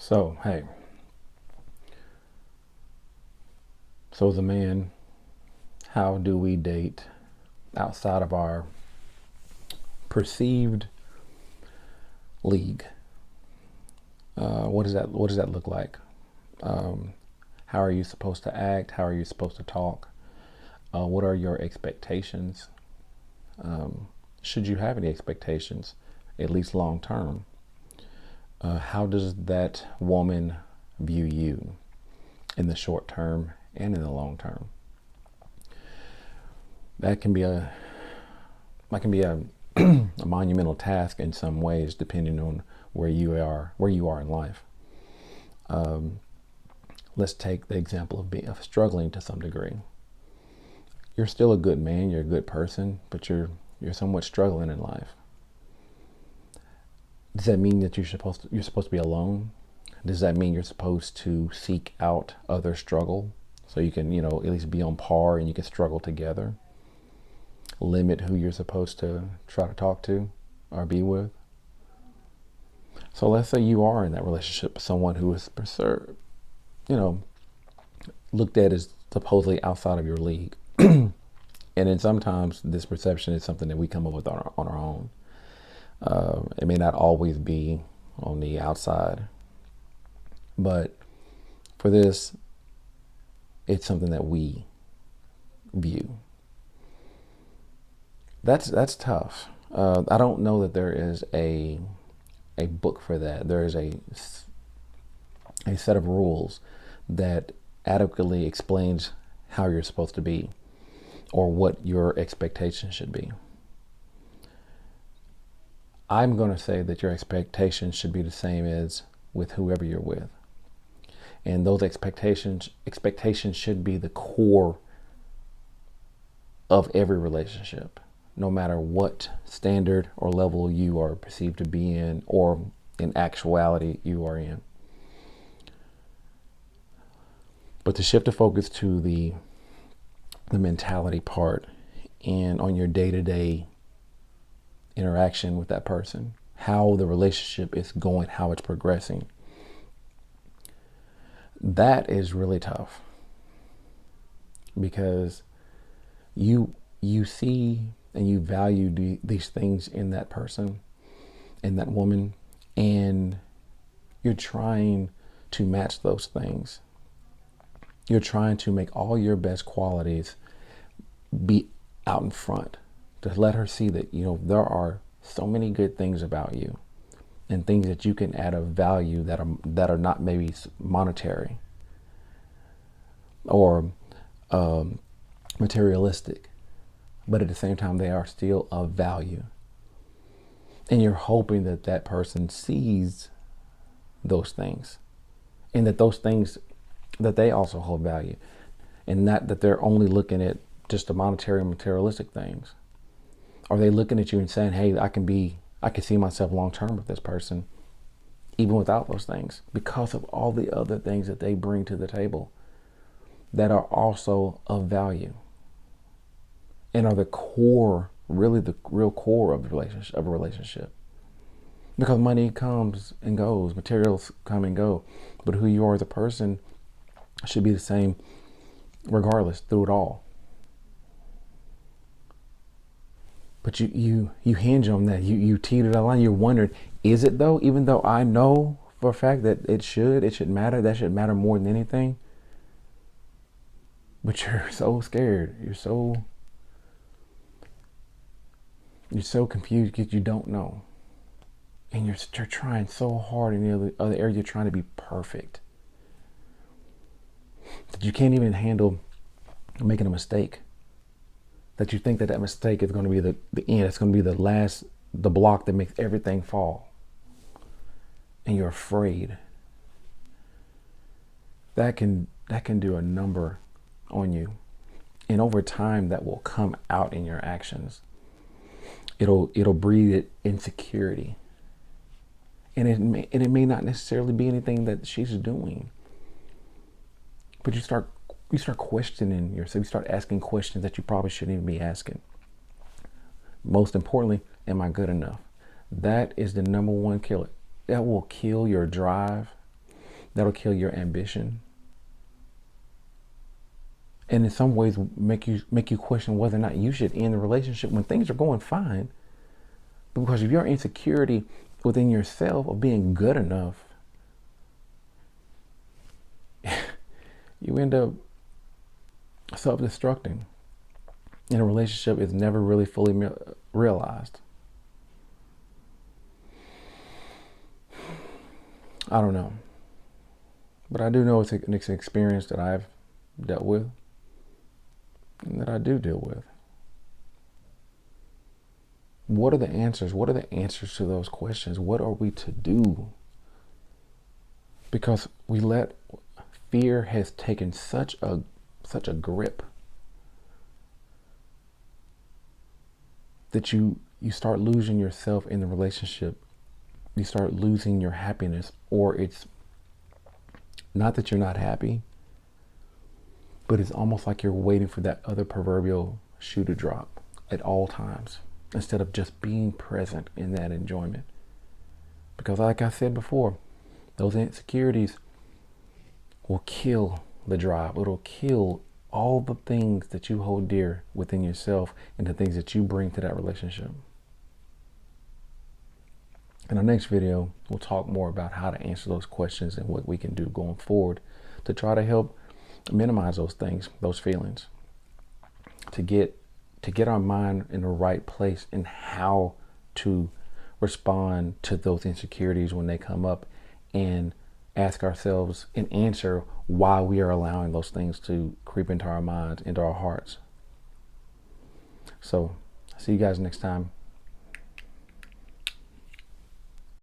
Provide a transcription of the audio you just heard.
So, hey, so as a man, how do we date outside of our perceived league? What does that look like? Um, how are you supposed to act? How are you supposed to talk? What are your expectations? Um, should you have any expectations, at least long term? How does that woman view you in the short term and in the long term? That can be a that can be a monumental task in some ways, depending on where you are in life. Um, let's take the example of struggling to some degree. You're still a good man, you're a good person, but you're somewhat struggling in life. Does that mean that you're supposed to be alone? Does that mean you're supposed to seek out other struggle so you can, at least be on par and you can struggle together? Limit who you're supposed to try to talk to or be with. So let's say you are in that relationship with someone who is you know, looked at as supposedly outside of your league. And then sometimes this perception is something that we come up with on our own. It may not always be on the outside, but for this, it's something that we view. That's tough. I don't know that there is a book for that. There is a set of rules that adequately explains how you're supposed to be or what your expectations should be. I'm going to say that your expectations should be the same as with whoever you're with. And those expectations should be the core of every relationship, no matter what standard or level you are perceived to be in or in actuality you are in. But to shift the focus to the mentality part and on your day-to-day interaction with that person, how the relationship is going, how it's progressing, that is really tough because you see and you value these things in that person, in that woman, and you're trying to match those things. You're trying to make all your best qualities be out in front to let her see that, there are so many good things about you and things that you can add of value that are not maybe monetary or materialistic, but at the same time they are still of value. And you're hoping that that person sees those things and that those things that they also hold value, and not that they're only looking at just the monetary and materialistic things. Are they looking at you and saying, hey, I can see myself long term with this person even without those things because of all the other things that they bring to the table that are also of value and are the core, really the real core of a relationship. Because money comes and goes, materials come and go, but who you are as a person should be the same regardless through it all. But you hinge on that. You teeter that line. You're wondering, is it though? Even though I know for a fact that it should matter. That should matter more than anything. But you're so scared. You're so confused because you don't know, and you're trying so hard in the other area. You're trying to be perfect that you can't even handle making a mistake. That you think that mistake is going to be the end. It's going to be the block that makes everything fall. And you're afraid. That can do a number on you. And over time that will come out in your actions. It'll breed insecurity. And it may not necessarily be anything that she's doing. But you start questioning yourself. You start asking questions that you probably shouldn't even be asking. Most importantly, am I good enough? That is the number one killer. That will kill your drive. That'll kill your ambition. And in some ways make you question whether or not you should end the relationship when things are going fine. Because of your insecurity within yourself of being good enough, you end up self-destructing. And a relationship is never really fully realized. I don't know. But I do know it's an experience that I've dealt with and that I do deal with. What are the answers? What are the answers to those questions? What are we to do? Because fear has taken such a grip that you start losing yourself in the relationship. You start losing your happiness, or it's not that you're not happy, but it's almost like you're waiting for that other proverbial shoe to drop at all times, instead of just being present in that enjoyment. Because like I said before, those insecurities will kill the drive. It'll kill all the things that you hold dear within yourself and the things that you bring to that relationship. In our next video, we'll talk more about how to answer those questions and what we can do going forward to try to help minimize those things, those feelings, to get our mind in the right place and how to respond to those insecurities when they come up, and ask ourselves and answer why we are allowing those things to creep into our minds, into our hearts. So, see you guys next time.